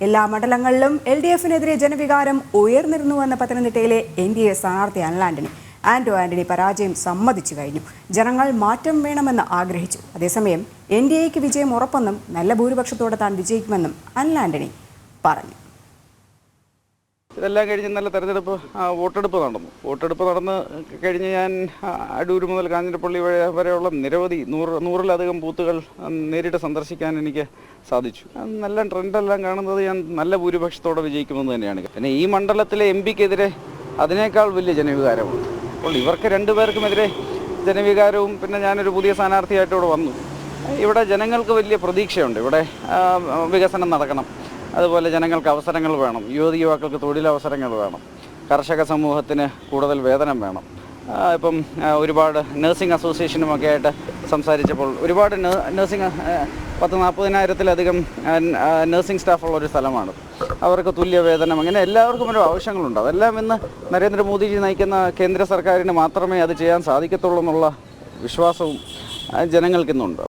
എല്ലാ മണ്ഡലങ്ങളിലും LDFിനെതിരെ ജനവികാരം ഉയർന്നിരുന്നുവെന്ന പത്തനംതിട്ടയിലെ NDA സ്ഥാനാർത്ഥി ആന്റോ ആന്റണി പരാജയം സമ്മതിച്ചു കഴിഞ്ഞു. ജനങ്ങൾ മാറ്റം വേണമെന്ന് ആഗ്രഹിച്ചു. അതേസമയം NDAക്ക് വിജയം ഉറപ്പെന്നും നല്ല ഭൂരിപക്ഷത്തോടെ താൻ വിജയിക്കുമെന്നും ആന്റണി പറഞ്ഞു. ഇതെല്ലാം കഴിഞ്ഞ് നല്ല തെരഞ്ഞെടുപ്പ് വോട്ടെടുപ്പ് നടന്ന് കഴിഞ്ഞ് ഞാൻ അടൂർ മുതൽ കാഞ്ഞിരപ്പള്ളി വരെയുള്ള നിരവധി നൂറിലധികം ബൂത്തുകൾ നേരിട്ട് സന്ദർശിക്കാൻ എനിക്ക് സാധിച്ചു. നല്ല ട്രെൻഡെല്ലാം കാണുന്നത് ഞാൻ നല്ല ഭൂരിപക്ഷത്തോടെ വിജയിക്കുമെന്ന് തന്നെയാണ്. പിന്നെ ഈ മണ്ഡലത്തിലെ MPക്കെതിരെ അതിനേക്കാൾ വലിയ ജനവികാരമുണ്ട്. അപ്പോൾ ഇവർക്ക് രണ്ടുപേർക്കുമെതിരെ ജനവികാരവും പിന്നെ ഞാനൊരു പുതിയ സ്ഥാനാർത്ഥിയായിട്ട് ഇവിടെ വന്നു. ഇവിടെ ജനങ്ങൾക്ക് വലിയ പ്രതീക്ഷയുണ്ട്. ഇവിടെ വികസനം നടക്കണം, അതുപോലെ ജനങ്ങൾക്ക് അവസരങ്ങൾ വേണം, യുവാക്കൾക്ക് തൊഴിലവസരങ്ങൾ വേണം, കർഷക സമൂഹത്തിന് കൂടുതൽ വേതനം വേണം. ഇപ്പം ഒരുപാട് നഴ്സിംഗ് അസോസിയേഷനുമൊക്കെ ആയിട്ട് സംസാരിച്ചപ്പോൾ ഒരുപാട് നഴ്സിംഗ് 40,000-ത്തിലധികം നഴ്സിംഗ് സ്റ്റാഫുള്ളൊരു സ്ഥലമാണ്. അവർക്ക് തുല്യ വേതനം, അങ്ങനെ എല്ലാവർക്കും ഒരു ആവശ്യങ്ങളുണ്ട്. അതെല്ലാം ഇന്ന് നരേന്ദ്രമോദിജി നയിക്കുന്ന കേന്ദ്ര സർക്കാരിന് മാത്രമേ അത് ചെയ്യാൻ സാധിക്കത്തുള്ളൂ എന്നുള്ള വിശ്വാസവും ജനങ്ങൾക്കിന്നുണ്ട്.